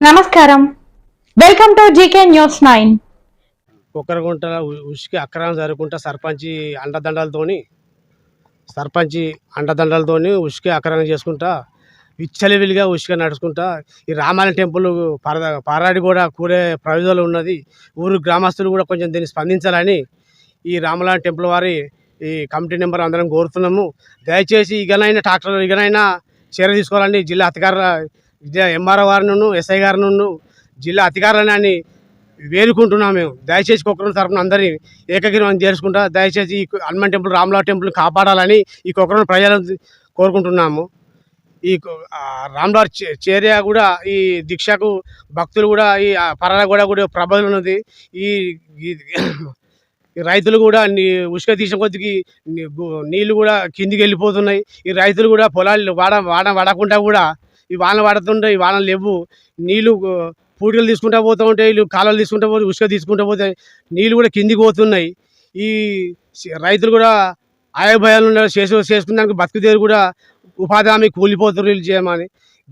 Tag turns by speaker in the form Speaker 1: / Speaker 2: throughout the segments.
Speaker 1: నమస్కారం, welcome to GK news 9.
Speaker 2: కుక్కరగుంట ఉసికి అక్రమం జరుగుకుంటా సర్పంచి అండదండలతోని ఉసికి అక్రమం చేసుకుంటా విచ్చలవిడిగా ఉసిగా నడుచుకుంటా ఈ రామాలయం టెంపుల్ పారాడి కూడా కూరే ప్రయోజనం ఉన్నది. ఊరు గ్రామస్తులు కూడా కొంచెం దీన్ని స్పందించాలని ఈ రామాలయం టెంపుల్ వారి ఈ కమిటీ నెంబర్ అందరం కోరుతున్నాము. దయచేసి ఇకనైనా ట్రాక్టర్లు ఇకనైనా చర్య తీసుకోవాలని జిల్లా అధికారుల ఎంఆర్ఓ గారిను ఎస్ఐ గారిను జిల్లా అధికారులని వేడుకుంటున్నాం. మేము దయచేసి కుక్కరం తరఫున అందరినీ ఏకగ్రీవం చేసుకుంటా దయచేసి ఈ హనుమాన్ టెంపుల్ రామలావు టెంపుల్ కాపాడాలని ఈ కుక్కరం ప్రజలను కోరుకుంటున్నాము. ఈ రామలావు చర్య కూడా ఈ దీక్షకు భక్తులు కూడా ఈ పరాల కూడా ప్రభావం ఉన్నది. ఈ రైతులు కూడా ఉసుక తీసిన కొద్దికి నీళ్లు కూడా కిందికి వెళ్ళిపోతున్నాయి. ఈ రైతులు కూడా పొలాలు వాడకుండా కూడా ఈ వానలు పడుతుంటే ఈ వానలు లేవు. నీళ్లు పూడికలు తీసుకుంటూ పోతూ ఉంటాయి, వీళ్ళు కాలువలు తీసుకుంటూ పోతే ఉసుక తీసుకుంటూ పోతే నీళ్ళు కూడా కిందికి పోతున్నాయి. ఈ రైతులు కూడా ఆయాభయాలు చేసుకున్నానికి బతుకుదేరు కూడా ఉపాధి హామీ కూలిపోతున్నారు వీళ్ళు చేయమని.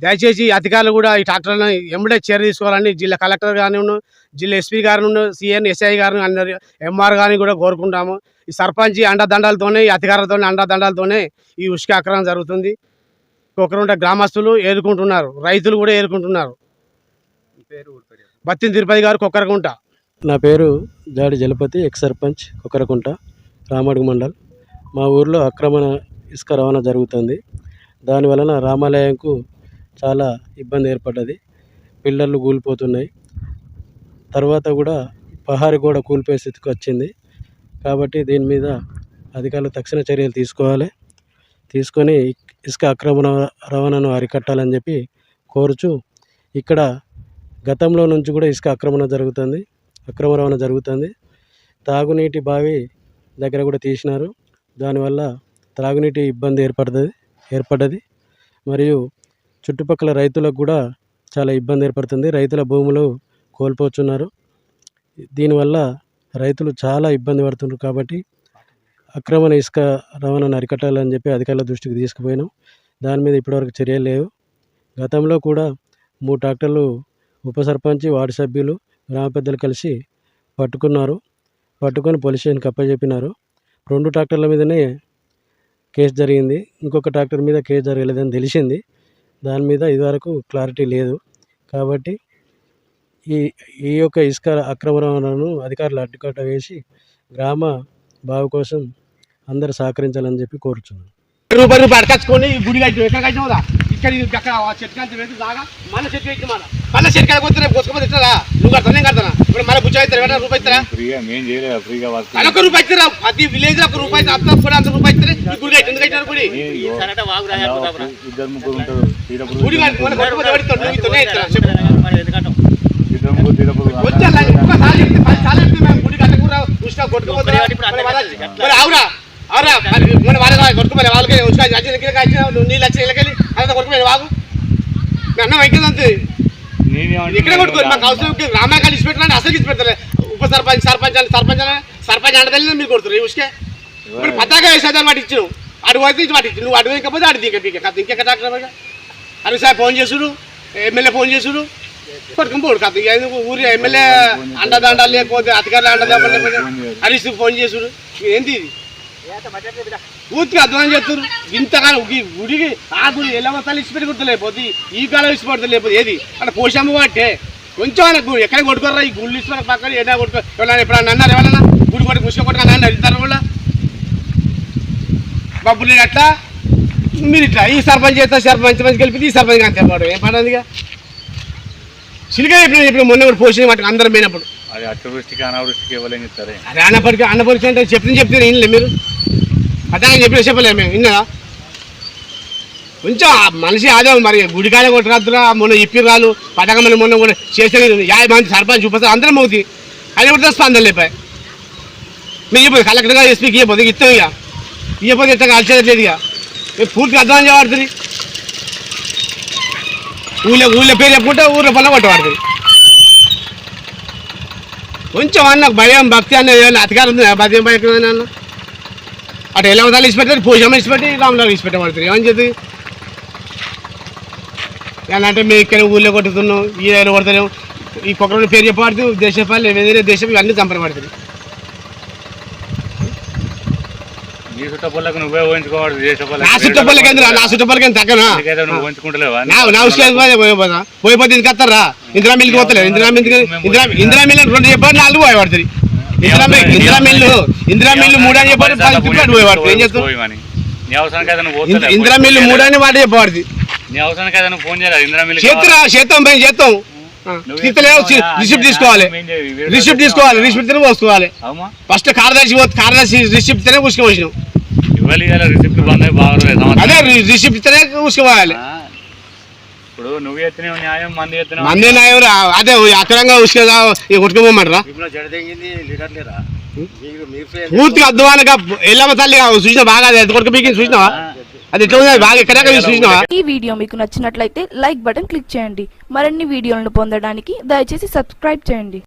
Speaker 2: దయచేసి అధికారులు కూడా ఈ ట్రాక్టర్లను ఎంబడే చర్య తీసుకోవాలని జిల్లా కలెక్టర్ గారిని జిల్లా ఎస్పీ గారిని సిఎన్ ఎస్ఐ గారిని అందరు ఎంఆర్ గారిని కూడా కోరుకుంటాము. ఈ సర్పంచ్ అండదండాలతోనే ఈ అధికారులతోనే అండదండాలతోనే ఈ ఉసుక అక్రమం జరుగుతుంది. కుక్కరుంట గ్రామస్తులు ఏరుకుంటున్నారు, రైతులు కూడా ఏరుకుంటున్నారు. బత్తిన తిరుపతి గారు కుక్కరకుంట.
Speaker 3: నా పేరు జాడి జలపతి, ఎక్స్ సర్పంచ్ కుక్కరకుంట, రామడుగు మండల్. మా ఊర్లో అక్రమణ ఇసుక రవాణా జరుగుతుంది. దానివలన రామాలయంకు చాలా ఇబ్బంది ఏర్పడ్డది. పిల్లర్లు కూలిపోతున్నాయి. తర్వాత కూడా పహారి కూడా కూలిపోయే స్థితికి వచ్చింది. కాబట్టి దీని మీద అధికారులు తక్షణ చర్యలు తీసుకొని ఇసుక అక్రమణ రవాణాను అరికట్టాలని చెప్పి కోరుచు, ఇక్కడ గతంలో నుంచి కూడా ఇసుక అక్రమ రవాణా జరుగుతుంది. తాగునీటి బావి దగ్గర కూడా తీసినారు. దానివల్ల త్రాగునీటి ఇబ్బంది ఏర్పడ్డది. మరియు చుట్టుపక్కల రైతులకు కూడా చాలా ఇబ్బంది ఏర్పడుతుంది. రైతుల భూములు కోల్పోతున్నారు. దీనివల్ల రైతులు చాలా ఇబ్బంది పడుతున్నారు. కాబట్టి అక్రమణ ఇసుక రవాణాను అరికట్టాలని చెప్పి అధికారుల దృష్టికి తీసుకుపోయినాం. దాని మీద ఇప్పటివరకు చర్యలు లేవు. గతంలో కూడా 3 ట్రాక్టర్లు ఉప సర్పంచ్, వార్డు సభ్యులు, గ్రామ పెద్దలు కలిసి పట్టుకొని పోలీస్ స్టేషన్కి అప్పచెప్పినారు. 2 ట్రాక్టర్ల మీదనే కేసు జరిగింది. ఇంకొక ట్రాక్టర్ మీద కేసు జరగలేదని తెలిసింది. దాని మీద ఇదివరకు క్లారిటీ లేదు. కాబట్టి ఈ యొక్క ఇసుక అక్రమ రవాణాను అధికారులు అడ్డుకట్ట వేసి గ్రామ బాగు కోసం అందరూ సహకరించాలని చెప్పి కోరుచున్నాను.
Speaker 2: రూపాయి అడకచ్చుకొని గుడి కట్టి ఎక్కడ కట్టినవురా? ఇక్కడ చెట్టు కంటే వేసి దాగా మన చెట్టు కట్టి మళ్ళీ చెట్టు కడకపోతే రేపు కోసుకొని ఇస్తారా? నువ్వు కడతా, నేను కడతానా? ఇప్పుడు మళ్ళీ బుచ్చ అవుతారు, రూపాయి ఇస్తారా? అదొక రూపాయి ఇస్తారా? ప్రతి విలేజ్ లో ఒక రూపాయి కూడా అంత రూపాయి ఇస్తారే. ఈ గుడి కట్టి ఎందుకు కట్టినారు? గుడి గుడి గుడి కట్టకుండా ఉష్ణ కొట్టుకుపోతారా? అవురా అవురా మన వాళ్ళ కొట్టుకుపోయి వాళ్ళకి నీళ్ళు వచ్చి ఇళ్ళకెళ్ళి అదంతా కొట్టుకుపోయి వాగు అన్నం అయిపోయింది అంతే. ఇక్కడ కొట్టుకోరు, మాకు అవసరం రామాయణ కలిసి పెట్టాలని అసలు ఇచ్చి పెడతారు. ఉప సర్పంచ్ అంటదల్లి మీరు కొడుతున్నారు ఈ ఉసుకే. ఇప్పుడు పద్దాగా వేసేదాన్ని పట్టించు, అడుగు అయితే పట్టించు, నువ్వు అడుగు ఇంకపోతే అడుగు ఇంకెక్క డాక్టర్ అడుగు సార్ ఫోన్ చేసుడు, ఎమ్మెల్యే ఫోన్ చేసుడు, పట్టుకుని పోడు కాదు. ఊరి ఎమ్మెల్యే అండదండాలు లేకపోతే అధికారులు అండదండాలు లేకపోతే హరీష్ ఫోన్ చేసుడు. ఏంటి ఇది? పూర్తిగా అధ్వానం చేస్తారు. ఇంతకాలం గుడికి ఆ గుడి ఎలా వస్తాలు ఇచ్చిపెట్టి గుర్తులేకపోతే ఈ కాలం ఇచ్చిపెడతా లేకపోతే ఏది అక్కడ పోషమ్మ అంటే కొంచెం ఆయన ఎక్కడ కొట్టుకోరా? ఈ గుళ్ళు ఇచ్చిన పక్కన ఏడా కొట్టుకో ఎవరైనా ఎప్పుడన్నా అన్నారు? ఎవరన్నా గుడి కొట్టి ముసుక కొట్టుకుని అన్నారు ఇద్దరు కూడా బబ్బులు అట్లా మీరు ఇట్లా ఈ సర్పంచ్ చేస్తా సర్పంచ్ గెలిపి ఈ సర్పంచ్ అంతే పాడు ఏం పడదుగా. సిలిగా చెప్పిన మొన్న కూడా పోషణ వాటికి అందరం పోయినప్పుడు
Speaker 4: అది అతివృష్టికి అనావృష్టికి ఇవ్వలేని ఇస్తారు.
Speaker 2: అదే అన్నపరిచి అంటే చెప్తే వినలే మీరు? పతాగా చెప్పలేము మేము విన్నదా? కొంచెం మనిషి ఆదా మరి గుడికాయ కొట్టరాదురా. మొన్న ఇప్పిరాలు పథకం మొన్న కూడా చేసే 50 మంది సర్పంచ్ ఉపసర్పంచ్ అందరం అవుతుంది. అది కూడా స్పందన లేపాయి. మేము చెప్పదు కలెక్టర్గా ఎస్పీకి ఇవ్వదు, ఇస్తాం ఇక ఇవ్వకపోతే ఇట్లా కలిసేది ఇక మేము పూర్తిగా అర్థం చేయబడుతుంది. ఊళ్ళో పేరు చెప్పుకుంటే ఊళ్ళో పనులు కొట్టబడుతుంది. కొంచెం అన్న భయం భక్తి అన్న ఏమైనా అధికారం ఉంది? భయం భయం అన్న అటు ఎలా వదాలు ఇచ్చిపెట్టారు, పూజమ్మ ఇచ్చిపెట్టి రాములాగా ఇచ్చిపెట్టబడుతుంది. ఏమని చెప్పి అంటే మేము ఇక్కడ ఊళ్ళో కొట్టుతున్నాం ఈ దగ్గర కొడతాం ఈ కుక్కల పేరు చెప్పబడుతూ దేశపాలు వేరే దేశం ఇవన్నీ చంపబడుతుంది.
Speaker 4: నీ చుట్టపల్లకు నువ్వే ఊహించుకోవాలి.
Speaker 2: నా చుట్టపల్లకి ఎందుకు నా చుట్టపల్లకి తగ్గనా
Speaker 4: నువ్వు ఊహించుకుంటలేవా?
Speaker 2: నా ఉసుక పోయిపోతే ఇందుకు వస్తారా? ఇందిరా మిల్కి పోతలేదు. ఇందిరా మిల్ 2 చెప్పారు 4 పోయబడుతుంది. ఇందిరా మిల్లు 3 అని చెప్పారు 10 చెప్పారు పోయబడుతుంది. ఏం చేస్తావు?
Speaker 4: నీ అవసరానికి అయితే నువ్వు పోతలేవు.
Speaker 2: ఇందిరా మిల్లు 3 అని మాట చెప్పబడుతుంది.
Speaker 4: నీ అవసరానికి అయితే నువ్వు ఫోన్ చేయాలి. ఇందిరా మిల్లు
Speaker 2: చేస్తాం మేము చేస్తాం. రిసిప్ట్ తీసుకోవాలి. రిసిప్ట్ తినే పోసుకోవాలి. ఫస్ట్ కార్యదర్శి రిసిప్ట్ తినే పూసుకోవాల్సినాం.
Speaker 4: ఇవ్వాలి రిసిప్ట్ బంద్ అయి బాగా
Speaker 2: అదే రిసిప్ట్ తినే పూసుకోవాలి.
Speaker 4: ఇప్పుడు నువ్వు ఎత్తిన న్యాయం మంది ఎత్తిన
Speaker 2: మంది న్యాయం అదే అక్రంగా కొట్టుకోమంటారా? పూర్తిగా అద్వానగా ఎల్లమ్మ తల్లి చూసినా బాగా కొడుకు బీకి చూసినావా? అది ఎట్లా ఉంది బాగా ఎక్కడెక్కడ చూసినావా?
Speaker 5: ఈ వీడియో మీకు నచ్చినట్లయితే లైక్ బటన్ క్లిక్ చేయండి. మరిన్ని వీడియోలను పొందడానికి దయచేసి సబ్స్క్రైబ్ చేయండి.